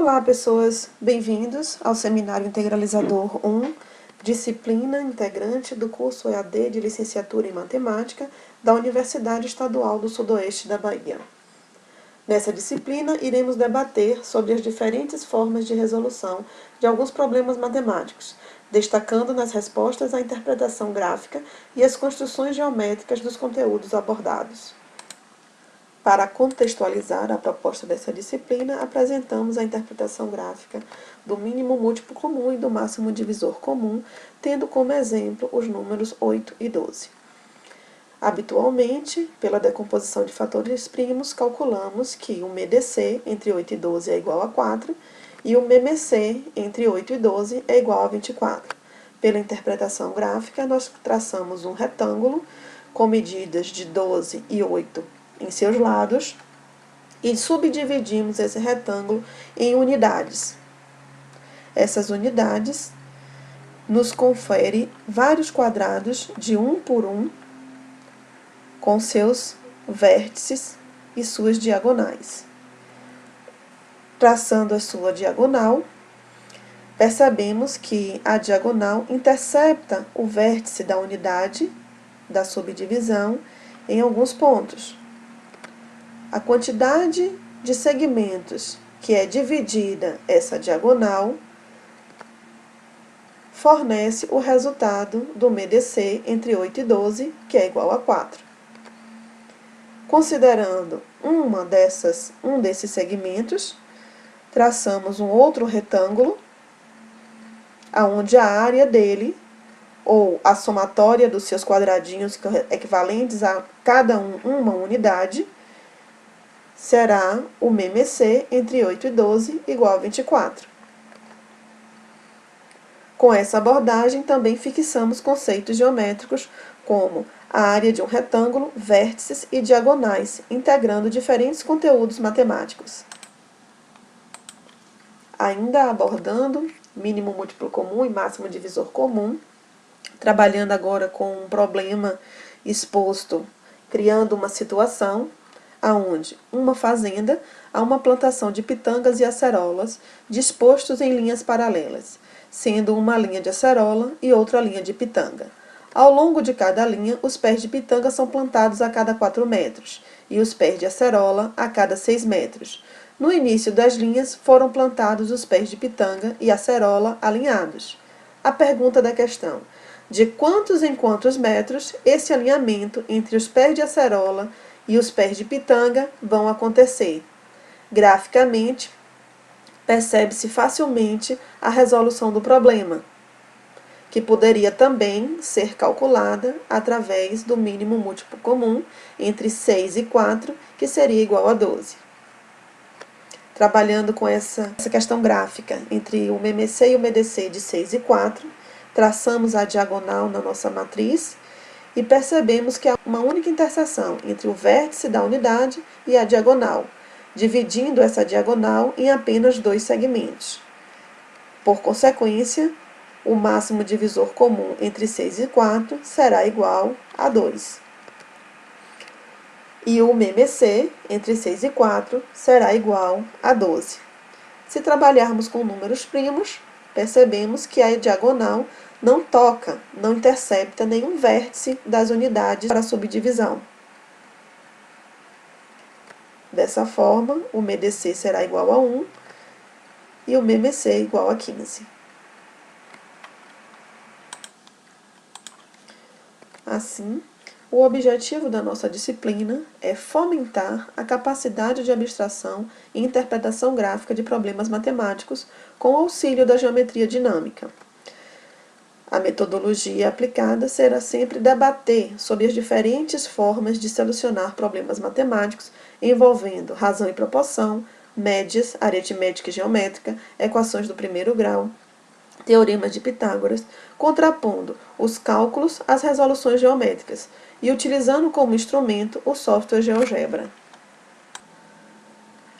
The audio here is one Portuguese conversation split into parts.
Olá, pessoas! Bem-vindos ao Seminário Integralizador 1, disciplina integrante do curso EAD de Licenciatura em Matemática da Universidade Estadual do Sudoeste da Bahia. Nessa disciplina, iremos debater sobre as diferentes formas de resolução de alguns problemas matemáticos, destacando nas respostas a interpretação gráfica e as construções geométricas dos conteúdos abordados. Para contextualizar a proposta dessa disciplina, apresentamos a interpretação gráfica do mínimo múltiplo comum e do máximo divisor comum, tendo como exemplo os números 8 e 12. Habitualmente, pela decomposição de fatores primos, calculamos que o MDC entre 8 e 12 é igual a 4 e o MMC entre 8 e 12 é igual a 24. Pela interpretação gráfica, nós traçamos um retângulo com medidas de 12 e 8 em seus lados e subdividimos esse retângulo em unidades. Essas unidades nos conferem vários quadrados de 1 por 1 com seus vértices e suas diagonais. Traçando a sua diagonal, percebemos que a diagonal intercepta o vértice da unidade da subdivisão em alguns pontos. A quantidade de segmentos que é dividida essa diagonal fornece o resultado do MDC entre 8 e 12, que é igual a 4. Considerando um desses segmentos, traçamos um outro retângulo, onde a área dele, ou a somatória dos seus quadradinhos equivalentes a cada uma unidade, será o MMC entre 8 e 12 igual a 24. Com essa abordagem, também fixamos conceitos geométricos como a área de um retângulo, vértices e diagonais, integrando diferentes conteúdos matemáticos. Ainda abordando mínimo múltiplo comum e máximo divisor comum, trabalhando agora com um problema exposto, criando uma situação aonde uma fazenda há uma plantação de pitangas e acerolas dispostos em linhas paralelas, sendo uma linha de acerola e outra linha de pitanga. Ao longo de cada linha, os pés de pitanga são plantados a cada 4 metros e os pés de acerola a cada 6 metros. No início das linhas, foram plantados os pés de pitanga e acerola alinhados. A pergunta da questão: de quantos em quantos metros esse alinhamento entre os pés de acerola e os pés de pitanga vão acontecer? Graficamente, percebe-se facilmente a resolução do problema, que poderia também ser calculada através do mínimo múltiplo comum entre 6 e 4, que seria igual a 12. Trabalhando com essa questão gráfica entre o MMC e o MDC de 6 e 4, traçamos a diagonal na nossa matriz e percebemos que há uma única interseção entre o vértice da unidade e a diagonal, dividindo essa diagonal em apenas 2 segmentos. Por consequência, o máximo divisor comum entre 6 e 4 será igual a 2. E o MMC entre 6 e 4 será igual a 12. Se trabalharmos com números primos, percebemos que a diagonal não toca, não intercepta nenhum vértice das unidades para a subdivisão. Dessa forma, o MDC será igual a 1 e o MMC igual a 15. Assim, o objetivo da nossa disciplina é fomentar a capacidade de abstração e interpretação gráfica de problemas matemáticos com auxílio da geometria dinâmica. A metodologia aplicada será sempre debater sobre as diferentes formas de solucionar problemas matemáticos envolvendo razão e proporção, médias, aritmética e geométrica, equações do primeiro grau, teoremas de Pitágoras, contrapondo os cálculos às resoluções geométricas e utilizando como instrumento o software GeoGebra.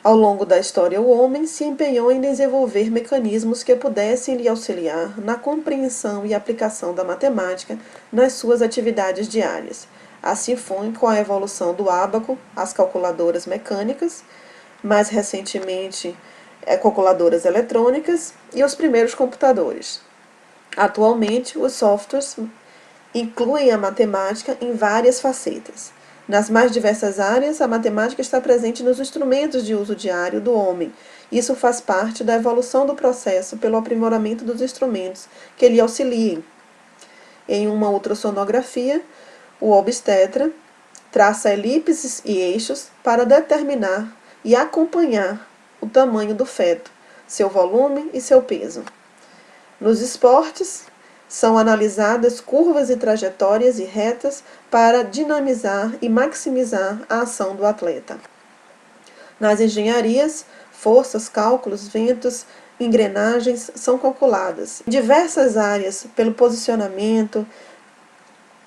Ao longo da história, o homem se empenhou em desenvolver mecanismos que pudessem lhe auxiliar na compreensão e aplicação da matemática nas suas atividades diárias. Assim foi com a evolução do ábaco, as calculadoras mecânicas, mais recentemente calculadoras eletrônicas e os primeiros computadores. Atualmente, os softwares incluem a matemática em várias facetas. Nas mais diversas áreas, a matemática está presente nos instrumentos de uso diário do homem. Isso faz parte da evolução do processo pelo aprimoramento dos instrumentos que lhe auxiliem. Em uma ultrassonografia, o obstetra traça elipses e eixos para determinar e acompanhar o tamanho do feto, seu volume e seu peso. Nos esportes, são analisadas curvas e trajetórias e retas para dinamizar e maximizar a ação do atleta. Nas engenharias, forças, cálculos, ventos, engrenagens são calculadas. Em diversas áreas, pelo posicionamento,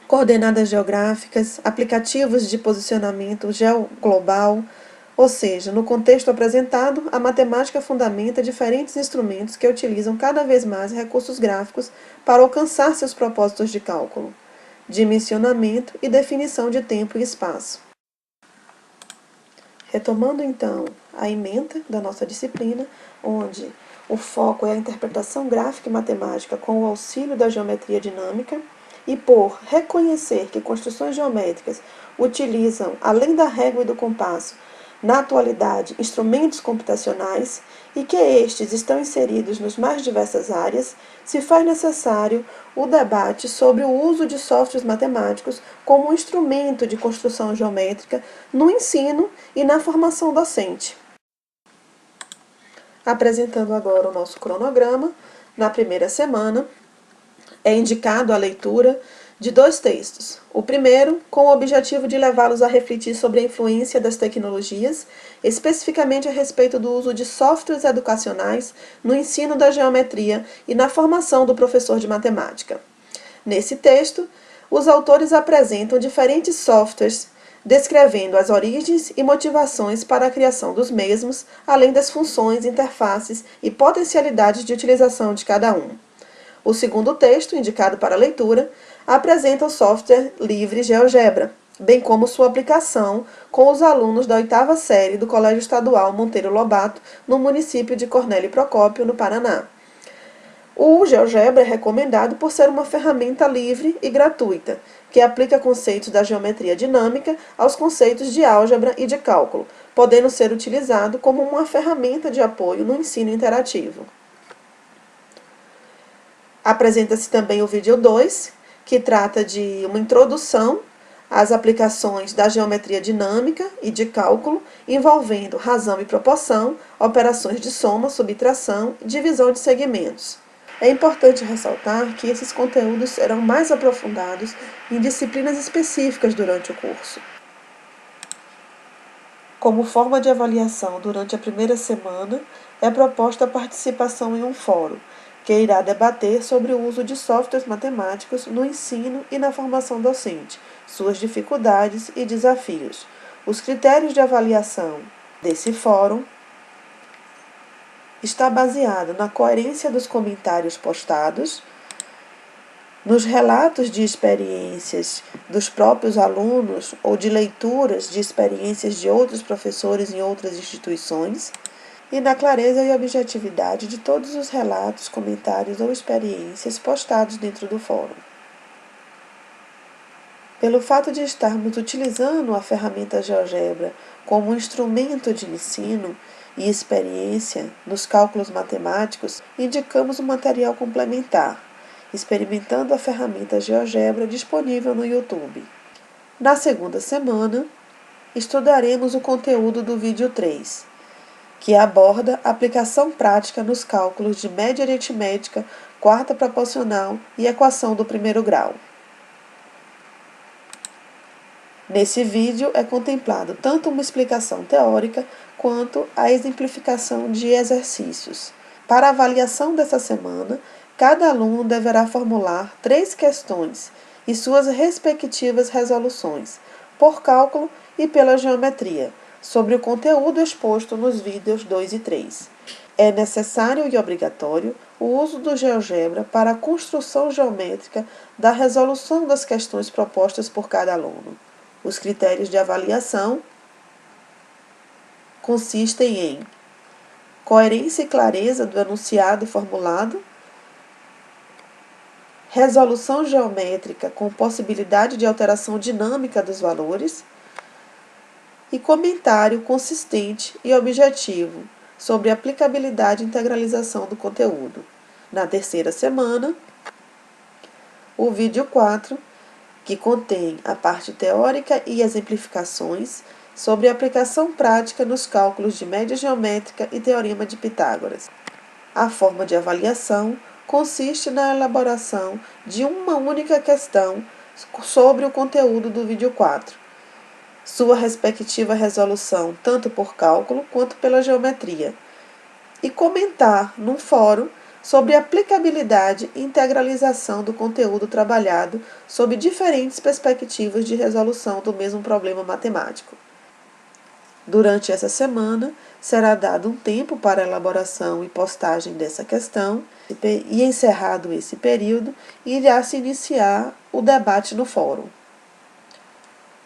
coordenadas geográficas, aplicativos de posicionamento geoglobal, ou seja, no contexto apresentado, a matemática fundamenta diferentes instrumentos que utilizam cada vez mais recursos gráficos para alcançar seus propósitos de cálculo, dimensionamento e definição de tempo e espaço. Retomando então a ementa da nossa disciplina, onde o foco é a interpretação gráfica e matemática com o auxílio da geometria dinâmica, e por reconhecer que construções geométricas utilizam, além da régua e do compasso, na atualidade, instrumentos computacionais e que estes estão inseridos nas mais diversas áreas, se faz necessário o debate sobre o uso de softwares matemáticos como um instrumento de construção geométrica no ensino e na formação docente. Apresentando agora o nosso cronograma, na primeira semana, é indicado a leitura de 2 textos. O primeiro, com o objetivo de levá-los a refletir sobre a influência das tecnologias, especificamente a respeito do uso de softwares educacionais no ensino da geometria e na formação do professor de matemática. Nesse texto, os autores apresentam diferentes softwares, descrevendo as origens e motivações para a criação dos mesmos, além das funções, interfaces e potencialidades de utilização de cada um. O segundo texto, indicado para leitura, apresenta o software livre GeoGebra, bem como sua aplicação com os alunos da 8ª série do Colégio Estadual Monteiro Lobato, no município de Cornélio Procópio, no Paraná. O GeoGebra é recomendado por ser uma ferramenta livre e gratuita, que aplica conceitos da geometria dinâmica aos conceitos de álgebra e de cálculo, podendo ser utilizado como uma ferramenta de apoio no ensino interativo. Apresenta-se também o vídeo 2, que trata de uma introdução às aplicações da geometria dinâmica e de cálculo, envolvendo razão e proporção, operações de soma, subtração e divisão de segmentos. É importante ressaltar que esses conteúdos serão mais aprofundados em disciplinas específicas durante o curso. Como forma de avaliação durante a primeira semana, é proposta a participação em um fórum, que irá debater sobre o uso de softwares matemáticos no ensino e na formação docente, suas dificuldades e desafios. Os critérios de avaliação desse fórum está baseado na coerência dos comentários postados, nos relatos de experiências dos próprios alunos ou de leituras de experiências de outros professores em outras instituições, e na clareza e objetividade de todos os relatos, comentários ou experiências postados dentro do fórum. Pelo fato de estarmos utilizando a ferramenta GeoGebra como um instrumento de ensino e experiência nos cálculos matemáticos, indicamos um material complementar, experimentando a ferramenta GeoGebra disponível no YouTube. Na segunda semana, estudaremos o conteúdo do vídeo 3, que aborda a aplicação prática nos cálculos de média aritmética, quarta proporcional e equação do primeiro grau. Nesse vídeo é contemplado tanto uma explicação teórica quanto a exemplificação de exercícios. Para a avaliação dessa semana, cada aluno deverá formular 3 questões e suas respectivas resoluções, por cálculo e pela geometria, sobre o conteúdo exposto nos vídeos 2 e 3. É necessário e obrigatório o uso do GeoGebra para a construção geométrica da resolução das questões propostas por cada aluno. Os critérios de avaliação consistem em coerência e clareza do enunciado formulado, resolução geométrica com possibilidade de alteração dinâmica dos valores e comentário consistente e objetivo sobre aplicabilidade e integralização do conteúdo. Na terceira semana, o vídeo 4, que contém a parte teórica e exemplificações sobre a aplicação prática nos cálculos de média geométrica e teorema de Pitágoras. A forma de avaliação consiste na elaboração de uma única questão sobre o conteúdo do vídeo 4, sua respectiva resolução tanto por cálculo quanto pela geometria, e comentar num fórum sobre a aplicabilidade e integralização do conteúdo trabalhado sob diferentes perspectivas de resolução do mesmo problema matemático. Durante essa semana, será dado um tempo para a elaboração e postagem dessa questão, e encerrado esse período, irá se iniciar o debate no fórum.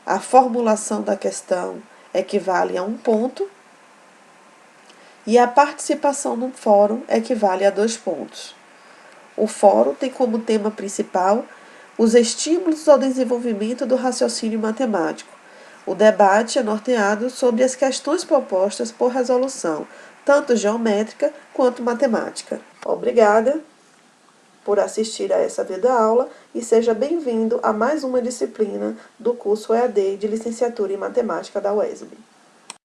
A formulação da questão equivale a 1 ponto e a participação no fórum equivale a 2 pontos. O fórum tem como tema principal os estímulos ao desenvolvimento do raciocínio matemático. O debate é norteado sobre as questões propostas por resolução, tanto geométrica quanto matemática. Obrigada por assistir a essa videoaula e seja bem-vindo a mais uma disciplina do curso EAD de Licenciatura em Matemática da UESB.